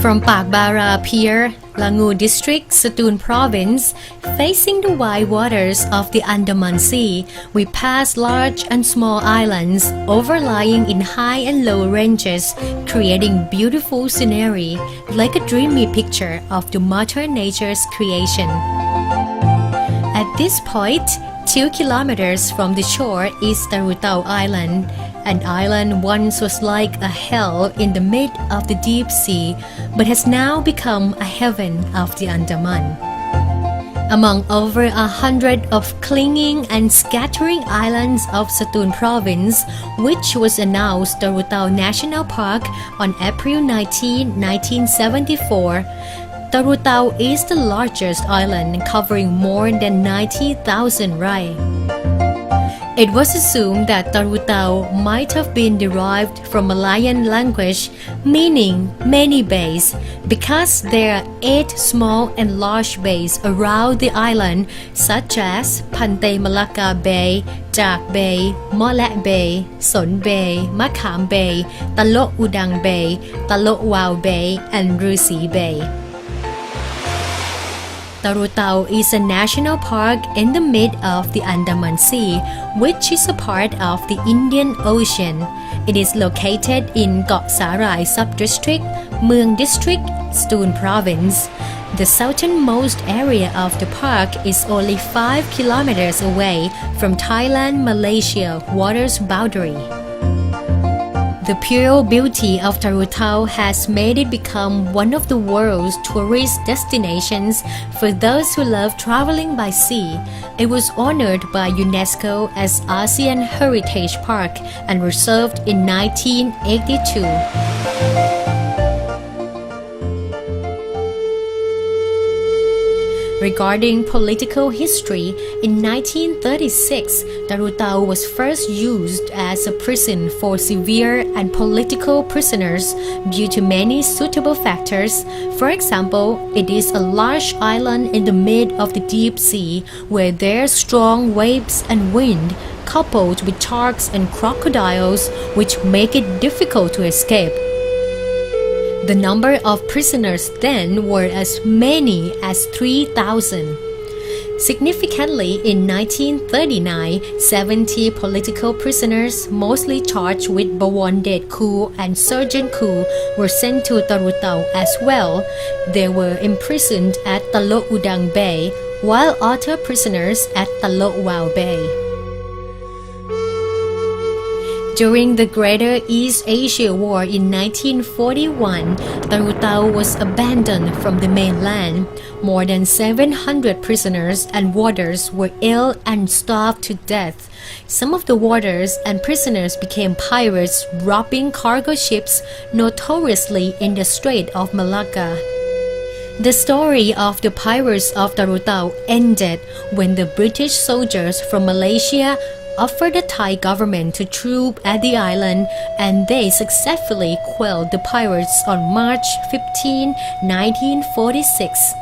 From Pakbara Pier, Langu District, Satun Province, facing the wide waters of the Andaman Sea, we pass large and small islands overlying in high and low ranges, creating beautiful scenery like a dreamy picture of the Mother Nature's creation. At this point, 2 kilometers from the shore is Tarutaw Island. An island once was like a hell in the mid of the deep sea, but has now become a heaven of the Andaman. Among over 100 of clinging and scattering islands of Satun Province, which was announced Tarutaw National Park on April 19, 1974, Tarutaw is the largest island covering more than 90,000 rai. It was assumed that Tarutaw might have been derived from Malayan language meaning many bays because there are 8 small and large bays around the island such as Pante Malacca Bay, Jak Bay, Molet Bay, Son Bay, Makham Bay, Talok Udang Bay, Talok Wau Bay, and Rusi Bay. Tarutaw is a national park in the mid of the Andaman Sea, which is a part of the Indian Ocean. It is located in Got Sarai Subdistrict, Mueang District, Satun Province. The southernmost area of the park is only 5 kilometers away from Thailand-Malaysia waters boundary. The pure beauty of Tarutaw has made it become one of the world's tourist destinations for those who love traveling by sea. It was honored by UNESCO as ASEAN Heritage Park and reserved in 1982. Regarding political history, in 1936, Tarutaw was first used as a prison for severe and political prisoners due to many suitable factors. For example, it is a large island in the mid of the deep sea where there are strong waves and wind, coupled with sharks and crocodiles, which make it difficult to escape. The number of prisoners then were as many as 3,000. Significantly, in 1939, 70 political prisoners, mostly charged with Bawandet coup and Sergeant coup, were sent to Tarutaw as well. They were imprisoned at Talok Udang Bay, while other prisoners at Talok Wau Bay. During the Greater East Asia War in 1941, Tarutaw was abandoned from the mainland. More than 700 prisoners and warders were ill and starved to death. Some of the warders and prisoners became pirates, robbing cargo ships, notoriously in the Strait of Malacca. The story of the pirates of Tarutaw ended when the British soldiers from Malaysia offered the Thai government to troop at the island, and they successfully quelled the pirates on March 15, 1946.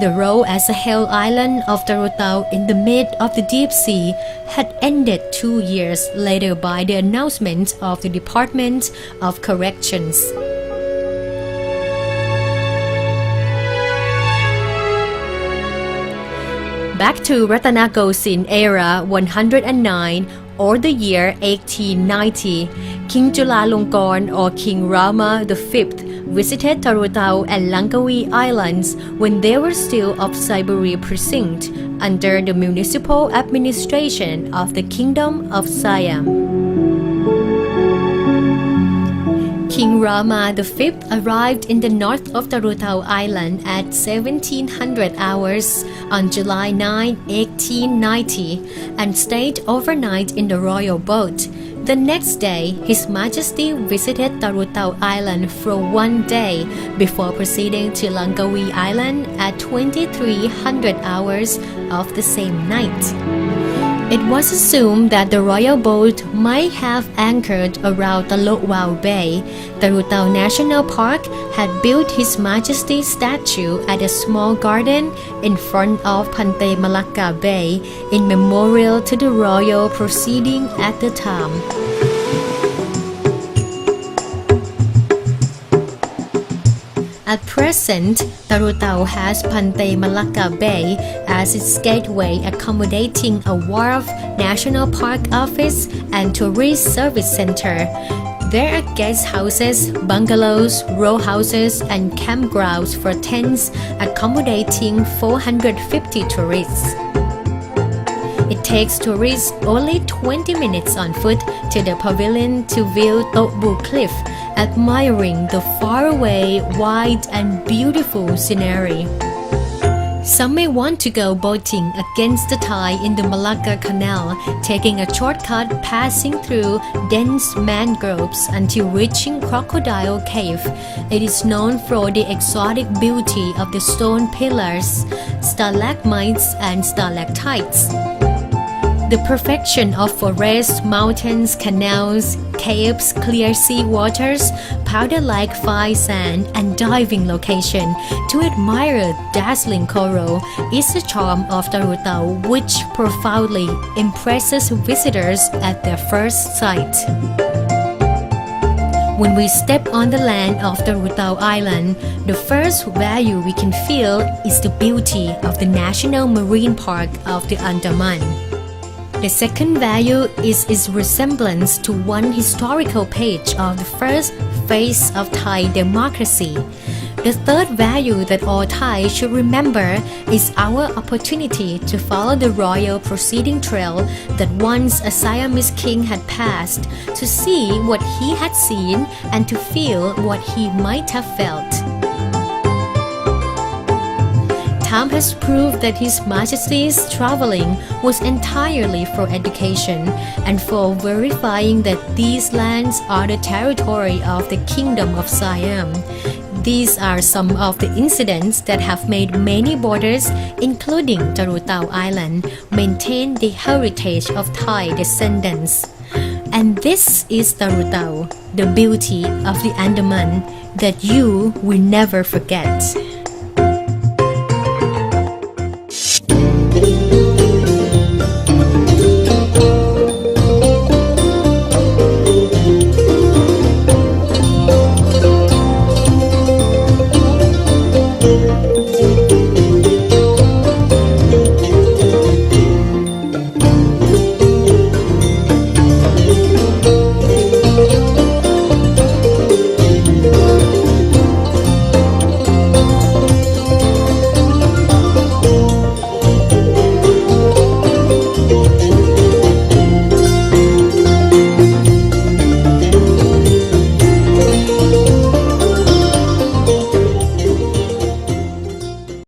The role as a hell island of Tarutaw in the mid of the deep sea had ended 2 years later by the announcement of the Department of Corrections. Back to Ratanakosin era 109 or the year 1890, King Chulalongkorn or King Rama V visited Tarutaw and Langkawi Islands when they were still of Saiburi Precinct under the municipal administration of the Kingdom of Siam. King Rama V arrived in the north of Tarutaw Island at 1700 hours on July 9, 1890, and stayed overnight in the royal boat. The next day, His Majesty visited Tarutaw Island for 1 day before proceeding to Langkawi Island at 2300 hours of the same night. It was assumed that the royal boat might have anchored around the Luang Bay. Tarutaw National Park had built His Majesty's statue at a small garden in front of Pantai Malacca Bay in memorial to the royal proceeding at the time. At present, Tarutaw has Pantai Malacca Bay as its gateway, accommodating a wharf, national park office, and tourist service center. There are guest houses, bungalows, row houses, and campgrounds for tents, accommodating 450 tourists. It takes tourists only 20 minutes on foot to the pavilion to view Tokbu Cliff, admiring the faraway, wide, and beautiful scenery. Some may want to go boating against the tide in the Malacca Canal, taking a shortcut passing through dense mangroves until reaching Crocodile Cave. It is known for the exotic beauty of the stone pillars, stalagmites, and stalactites. The perfection of forests, mountains, canals, caves, clear sea waters, powder-like fine sand, and diving location to admire dazzling coral is the charm of Tarutaw, which profoundly impresses visitors at their first sight. When we step on the land of Tarutaw Island, the first value we can feel is the beauty of the National Marine Park of the Andaman. The second value is its resemblance to one historical page of the first phase of Thai democracy. The third value that all Thais should remember is our opportunity to follow the royal proceeding trail that once a Siamese king had passed, to see what he had seen and to feel what he might have felt. Time has proved that His Majesty's traveling was entirely for education and for verifying that these lands are the territory of the Kingdom of Siam. These are some of the incidents that have made many borders, including Tarutaw Island, maintain the heritage of Thai descendants. And this is Tarutaw, the beauty of the Andaman that you will never forget.